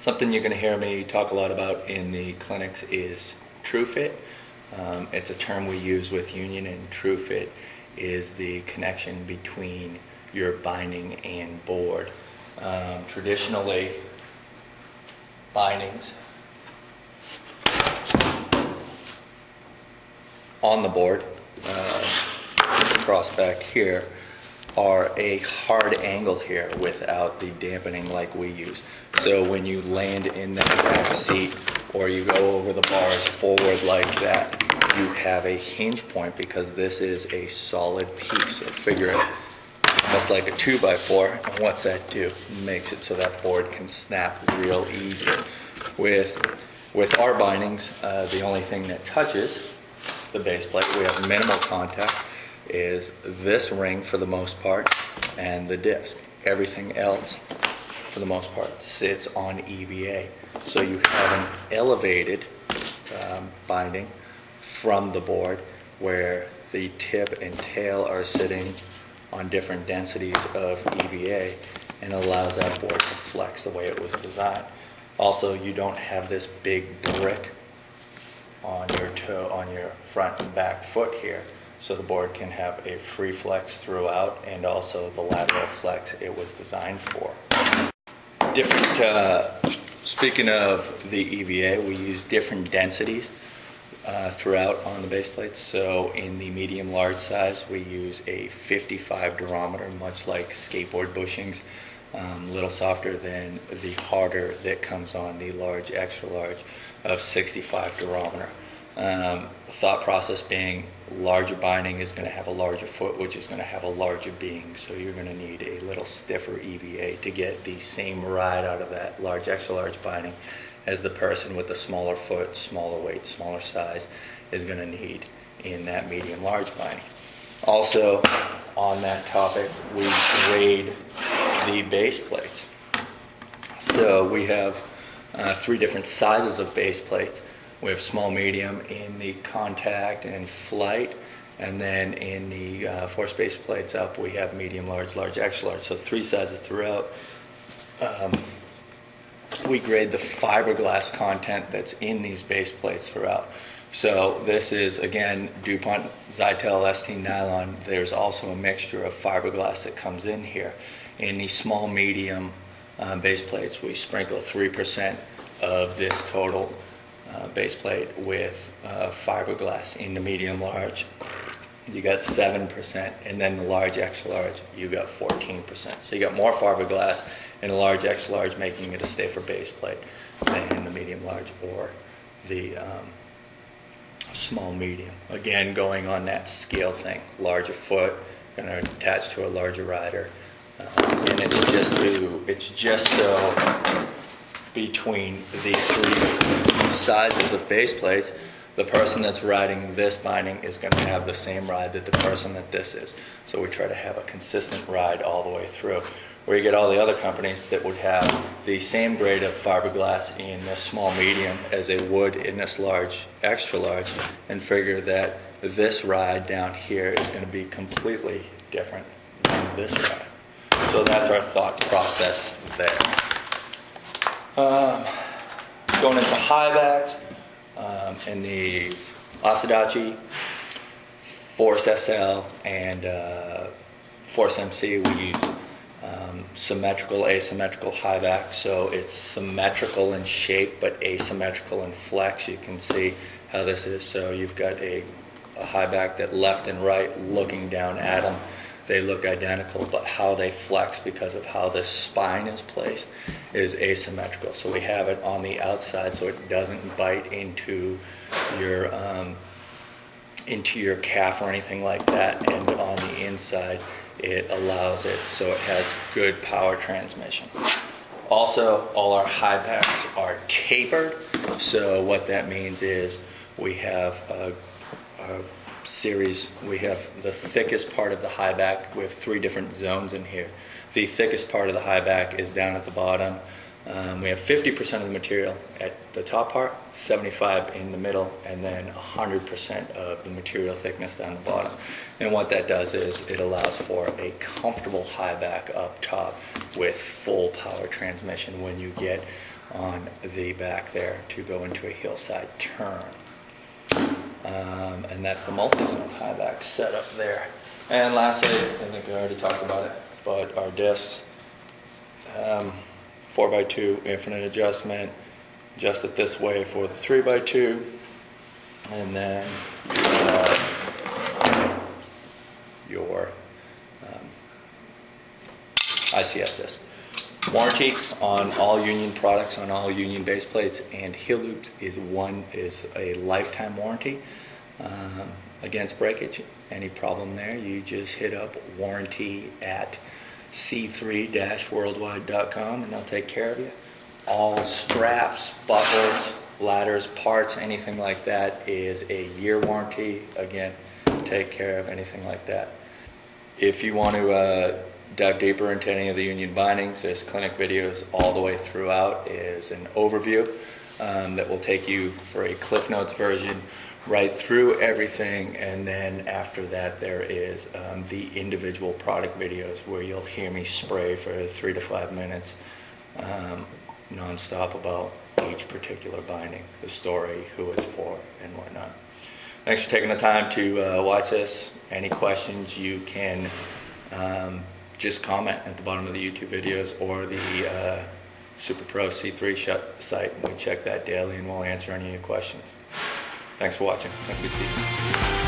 Something you're going to hear me talk a lot about in the clinics is TrueFit. It's a term we use with Union, and TrueFit is the connection between your binding and board. Traditionally, bindings on the board, across back here, are a hard angle here without the dampening like we use. So when you land in that back seat or you go over the bars forward like that, you have a hinge point because this is a solid piece. So figure it almost like a 2x4, and what's that do? It makes it so that board can snap real easy. With our bindings, the only thing that touches the base plate, we have minimal contact, is this ring for the most part and the disc. Everything else for the most part sits on EVA. So you have an elevated binding from the board where the tip and tail are sitting on different densities of EVA, and allows that board to flex the way it was designed. Also, you don't have this big brick on your toe, on your front and back foot here, so the board can have a free flex throughout and also the lateral flex it was designed for. Speaking of the EVA, we use different densities throughout on the base plates. So in the medium large size, we use a 55 durometer, much like skateboard bushings, a little softer than the harder that comes on the large, extra large of 65 durometer. Thought process being larger binding is going to have a larger foot, which is going to have a larger being, so you're going to need a little stiffer EVA to get the same ride out of that large, extra large binding as the person with the smaller foot, smaller weight, smaller size is going to need in that medium large binding. Also, on that topic, we grade the base plates. So we have 3 different sizes of base plates. We have small, medium in the contact and flight, and then in the 4 space plates up, we have medium, large, large, extra large. So 3 sizes throughout. We grade the fiberglass content that's in these base plates throughout. So this is, again, DuPont Zytel ST nylon. There's also a mixture of fiberglass that comes in here. In the small, medium base plates, we sprinkle 3% of this total base plate with fiberglass. In the medium large, you got 7%, and then the large, extra large, you got 14%. So you got more fiberglass in a large, extra large, making it a stiffer base plate than in the medium large or the small, medium. Again, going on that scale thing, larger foot, going to attach to a larger rider, and it's just so between the 3 sizes of base plates, the person that's riding this binding is going to have the same ride that the person that this is. So we try to have a consistent ride all the way through. Where you get all the other companies that would have the same grade of fiberglass in this small, medium as they would in this large, extra large, and figure that this ride down here is going to be completely different than this ride. So that's our thought process there. Going into highbacks, in the Osadachi, Force SL, and Force MC, we use symmetrical, asymmetrical highback. So it's symmetrical in shape but asymmetrical in flex. You can see how this is. So you've got a highback that left and right looking down at them. They look identical, but how they flex because of how the spine is placed is asymmetrical. So we have it on the outside so it doesn't bite into your calf or anything like that, and on the inside it allows it so it has good power transmission. Also, all our highbacks are tapered, so what that means is we have a series. We have the thickest part of the highback. We have 3 different zones in here. The thickest part of the highback is down at the bottom. We have 50% of the material at the top part, 75% in the middle, and then 100% of the material thickness down the bottom. And what that does is it allows for a comfortable highback up top with full power transmission when you get on the back there to go into a hillside turn. And that's the multi-zone Highback setup there. And lastly, I think I already talked about it, but our discs, 4x2 infinite adjustment, adjust it this way for the 3x2, and then your ICS disc. Warranty on all Union products, on all Union base plates and heel loops is a lifetime warranty against breakage. Any problem there, you just hit up warranty at c3-worldwide.com and they'll take care of you. All straps, buckles, ladders, parts, anything like that is a year warranty. Again, take care of anything like that. If you want to dive deeper into any of the Union bindings, there's clinic videos all the way throughout. Is an overview that will take you for a Cliff Notes version right through everything, and then after that there is the individual product videos where you'll hear me spray for 3 to 5 minutes non-stop about each particular binding, the story, who it's for, and whatnot. Thanks for taking the time to watch this. Any questions, you can just comment at the bottom of the YouTube videos or the Super Pro C3 site. We check that daily and we'll answer any of your questions. Thanks for watching. Have a good season.